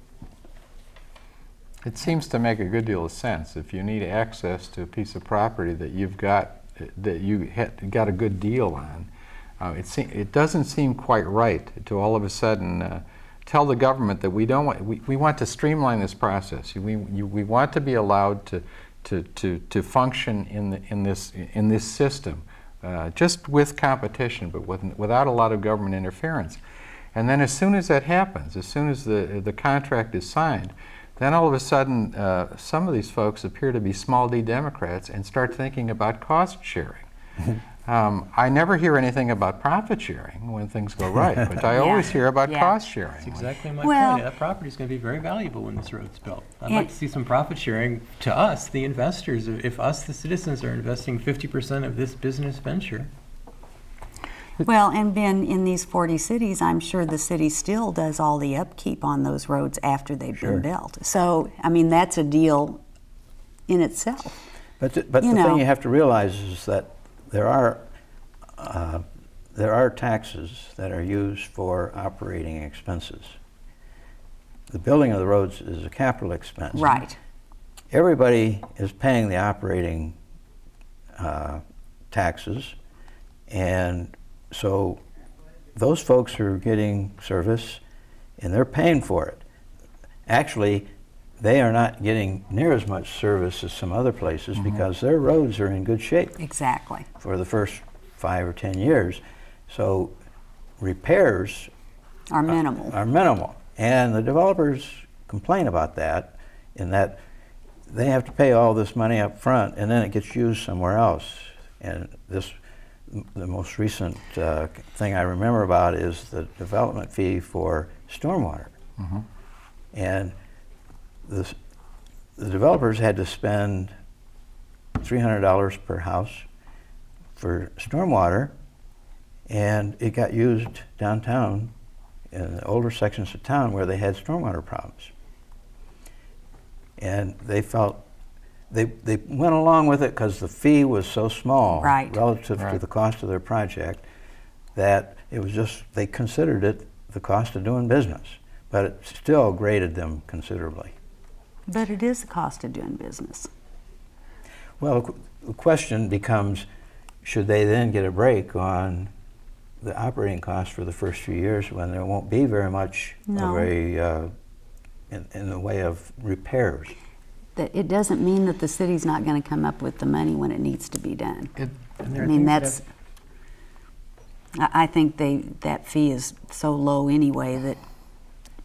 A: It seems to make a good deal of sense. If you need access to a piece of property that you've got, that you got a good deal on, it doesn't seem quite right to all of a sudden tell the government that we want to streamline this process. We want to be allowed to function in this system, just with competition, but without a lot of government interference. And then as soon as that happens, as soon as the contract is signed, then all of a sudden some of these folks appear to be small d Democrats and start thinking about cost sharing. I never hear anything about profit sharing when things go right, but I always hear about cost sharing.
D: That's exactly my
C: Well-
D: point. That property is going to be very valuable when this road's built. I'd like to see some profit sharing to us, the investors. If us, the citizens, are investing 50% of this business venture.
C: Well, and Ben, in these 40 cities, I'm sure the city still does all the upkeep on those roads after they've been built. So, I mean, that's a deal in itself.
B: But the thing you have to realize is that there are taxes that are used for operating expenses. The building of the roads is a capital expense.
C: Right.
B: Everybody is paying the operating taxes, and so those folks are getting service and they're paying for it. Actually, they are not getting near as much service as some other places because their roads are in good shape
C: Exactly.
B: for the first 5 or 10 years. So repairs
C: Are minimal.
B: are minimal. And the developers complain about that, in that they have to pay all this money up front and then it gets used somewhere else. And the most recent thing I remember about is the development fee for stormwater. And the developers had to spend $300 per house for stormwater, and it got used downtown in the older sections of town where they had stormwater problems. And they felt they went along with it because the fee was so small relative to the cost of their project, that it was just, they considered it the cost of doing business, but it still graded them considerably.
C: But it is the cost of doing business.
B: Well, the question becomes, should they then get a break on the operating costs for the first few years when there won't be very much of a, in the way of repairs?
C: That it doesn't mean that the city's not going to come up with the money when it needs to be done. I mean, that's, I think that fee is so low anyway that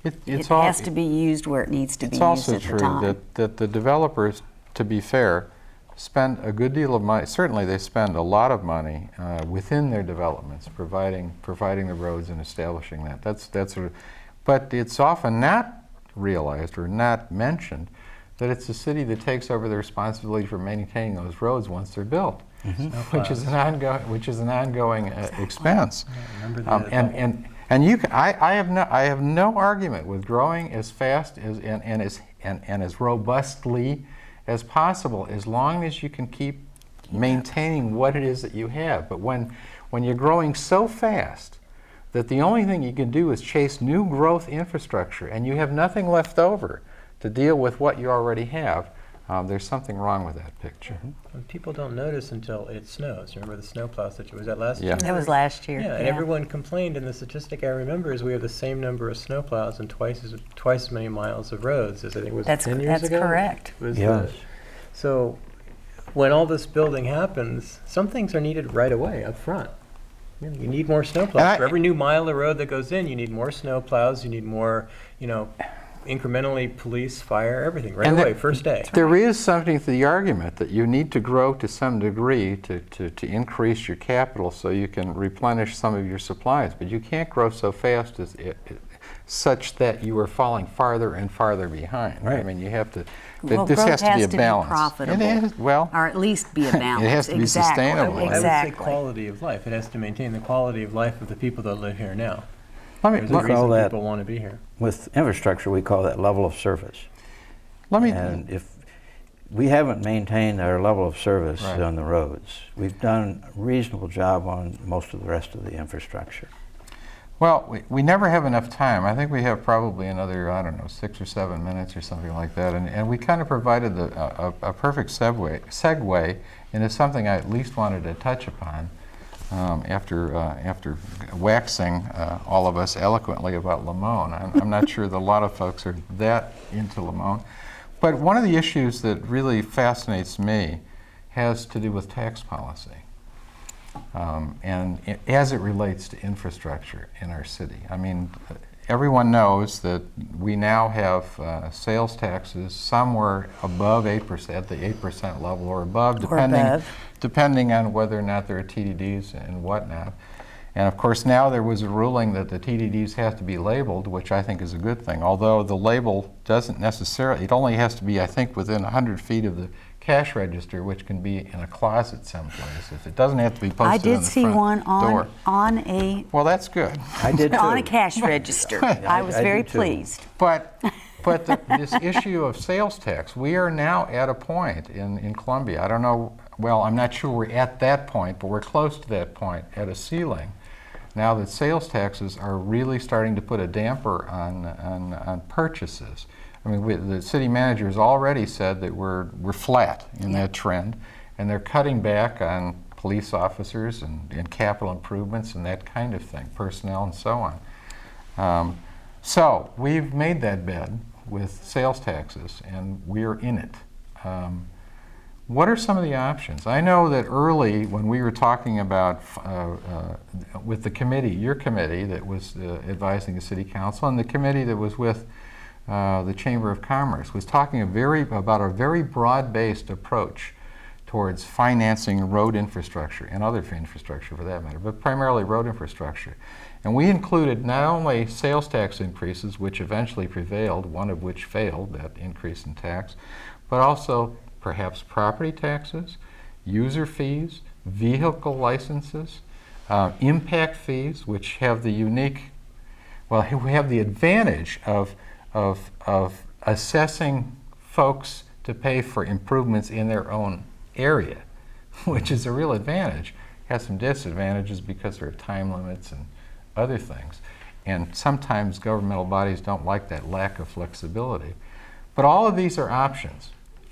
C: it has to be used where it needs to be used at the time.
A: It's also true that the developers, to be fair, spend a good deal of money. Certainly they spend a lot of money within their developments providing the roads and establishing that. But it's often not realized or not mentioned that it's the city that takes over the responsibility for maintaining those roads once they're built, which is an ongoing expense. I have no argument with growing as fast and as robustly as possible, as long as you can keep maintaining what it is that you have. But when you're growing so fast that the only thing you can do is chase new growth infrastructure and you have nothing left over to deal with what you already have, there's something wrong with that picture.
D: And people don't notice until it snows. Remember the snowplow situation? Was that last
A: Yeah.
D: year?
C: That was last year.
D: Yeah, and everyone complained, and the statistic I remember is we have the same number of snowplows and twice as many miles of roads as I think it was
C: That's
D: 10 years ago.
C: correct.
D: Was
B: Yes.
D: So when all this building happens, some things are needed right away up front. You need more snowplows. For every new mile of road that goes in, you need more snowplows, you need more, incrementally police, fire, everything right
A: And
D: away, first day.
A: There is something to the argument that you need to grow to some degree to increase your capital so you can replenish some of your supplies. But you can't grow so fast such that you are falling farther and farther behind.
B: Right.
A: I mean, you have to.
C: Well,
A: This
C: growth
A: has to be a
C: be
A: balance.
C: profitable.
A: It is, well,
C: Or at least be a balance.
A: It has to be
C: Exactly.
A: sustainable.
D: I would say
C: Exactly.
D: quality of life. It has to maintain the quality of life of the people that live here now.
A: let me
D: There's a
B: Look, all
D: reason
B: that-
D: people want to be here.
B: With infrastructure, we call that level of service.
A: let me.
B: And if we haven't maintained our level of service
A: Right.
B: on the roads, we've done a reasonable job on most of the rest of the infrastructure.
A: Well, we never have enough time. I think we have probably another, I don't know, 6 or 7 minutes or something like that. And we kind of provided a perfect segue into something I at least wanted to touch upon after waxing all of us eloquently about Lamone. I'm not sure that a lot of folks are that into Lamone. But one of the issues that really fascinates me has to do with tax policy. As it relates to infrastructure in our city. I mean, everyone knows that we now have sales taxes somewhere above 8%, at the 8% level or above, depending on whether or not there are TDDs and whatnot. And of course, now there was a ruling that the TDDs have to be labeled, which I think is a good thing. Although the label doesn't necessarily, it only has to be, I think, within 100 feet of the cash register, which can be in a closet someplace. If it doesn't have to be posted
C: I
A: on the
C: did see
A: front
C: one
A: door.
C: on a
A: Well, that's good.
B: I did too.
C: on a cash register. I was
B: I
C: very
B: do too.
C: pleased.
A: But this issue of sales tax, we are now at a point in Columbia. I don't know, well, I'm not sure we're at that point, but we're close to that point at a ceiling. Now that sales taxes are really starting to put a damper on purchases. I mean, the city manager has already said that we're flat in that trend, and they're cutting back on police officers and capital improvements and that kind of thing, personnel and so on. So we've made that bed with sales taxes, and we're in it. What are some of the options? I know that early when we were talking about with the committee, your committee that was advising the city council, and the committee that was with the Chamber of Commerce, was talking about a very broad-based approach towards financing road infrastructure and other infrastructure for that matter, but primarily road infrastructure. And we included not only sales tax increases, which eventually prevailed, one of which failed, that increase in tax, but also perhaps property taxes, user fees, vehicle licenses, impact fees, which have the unique, well, we have the advantage of assessing folks to pay for improvements in their own area, which is a real advantage. Has some disadvantages because there are time limits and other things. And sometimes governmental bodies don't like that lack of flexibility. But all of these are options.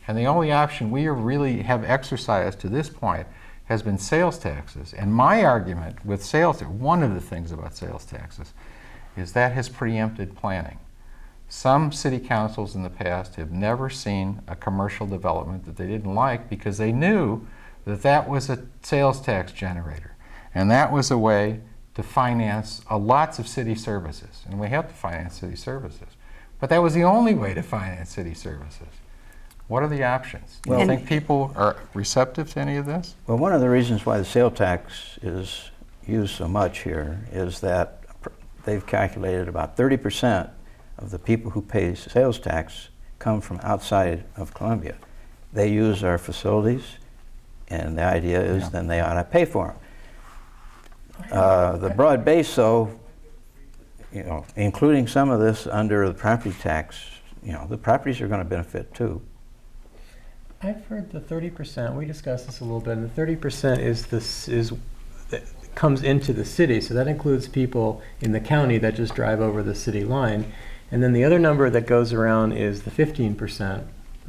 A: And the only option we really have exercised to this point has been sales taxes. And my argument with sales, one of the things about sales taxes, is that has preempted planning. Some city councils in the past have never seen a commercial development that they didn't like because they knew that that was a sales tax generator. And that was a way to finance lots of city services. And we have to finance city services. But that was the only way to finance city services. What are the options? Do you think people are receptive to any of this?
B: Well, one of the reasons why the sale tax is used so much here is that they've calculated about 30% of the people who pay sales tax come from outside of Columbia. They use our facilities, and the idea is then they ought to pay for them. The broad base, though, including some of this under the property tax, the properties are going to benefit too.
D: I've heard the 30%, we discussed this a little bit, and the 30% comes into the city, so that includes people in the county that just drive over the city line. And then the other number that goes around is the 15%,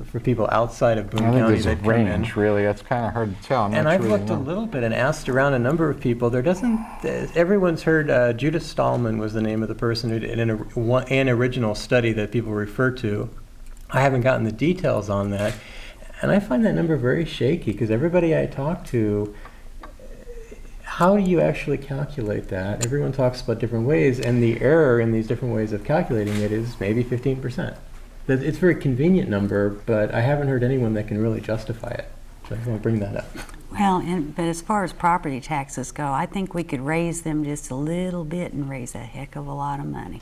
D: for people outside of Boone
A: I think
D: County
A: there's a
D: that come in.
A: range, really. That's kind of hard to tell. I'm
D: And
A: not
D: I've
A: sure
D: looked a
A: know.
D: little bit and asked around a number of people. There doesn't, everyone's heard, Judith Stallman was the name of the person who did an original study that people refer to. I haven't gotten the details on that. And I find that number very shaky because everybody I talk to, how do you actually calculate that? Everyone talks about different ways, and the error in these different ways of calculating it is maybe 15%. It's a very convenient number, but I haven't heard anyone that can really justify it. So I want to bring that up.
C: Well, but as far as property taxes go, I think we could raise them just a little bit and raise a heck of a lot of money.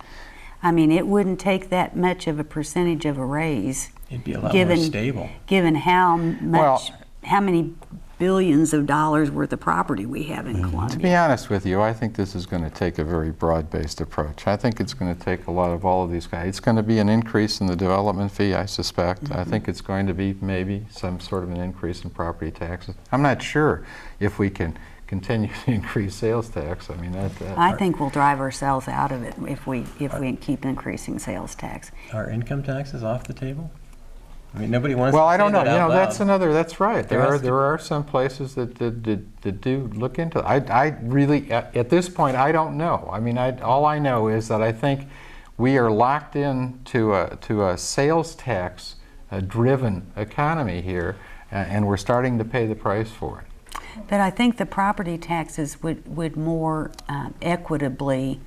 C: I mean, it wouldn't take that much of a percentage of a raise.
D: It'd be a lot more stable.
C: Given how much,
A: Well,
C: how many billions of dollars worth of property we have in
A: To be
C: Columbia.
A: honest with you, I think this is going to take a very broad-based approach. I think it's going to take a lot of all of these guys. It's going to be an increase in the development fee, I suspect. I think it's going to be maybe some sort of an increase in property taxes. I'm not sure if we can continue to increase sales tax. I mean,
C: I think we'll drive ourselves out of it if we keep increasing sales tax.
D: Are income taxes off the table? I mean, nobody wants
A: well,
D: to
A: I don't
D: say
A: know.
D: that
A: You
D: out
A: know, that's
D: loud.
A: that's right. There are some places that do look into it. I really, at this point, I don't know. I mean, all I know is that I think we are locked in to a sales tax driven economy here, and we're starting to pay the price for it.
C: But I think the property taxes would more equitably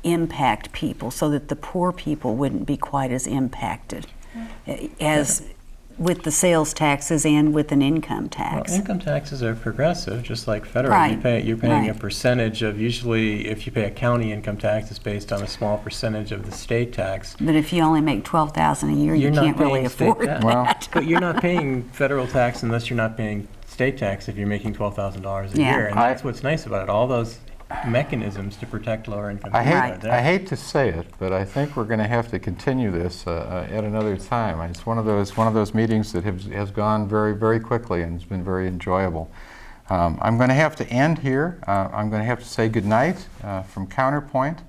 C: impact people so that the poor people wouldn't be quite as impacted as with the sales taxes and with an income tax.
D: Well, income taxes are progressive, just like federal.
C: Right,
D: You're paying a
C: right.
D: percentage of, usually if you pay a county income tax, it's based on a small percentage of the state tax.
C: But if you only make $12,000 a year,
D: You're
C: you
D: not
C: can't really
D: paying state
C: afford
D: tax.
A: Well,
C: that.
D: But you're not paying federal tax unless you're not paying state tax if you're making $12,000 a
C: Yeah.
D: year. And that's what's nice about it. All those mechanisms to protect lower income
A: I
D: people
A: hate,
D: are there.
A: I hate to say it, but I think we're going to have to continue this at another time. It's one of those meetings that has gone very, very quickly, and it's been very enjoyable. I'm going to have to end here. I'm going to have to say goodnight from Counterpoint.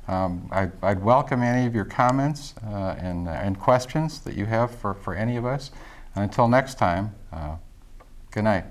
A: I'd welcome any of your comments and questions that you have for any of us. And until next time, good night.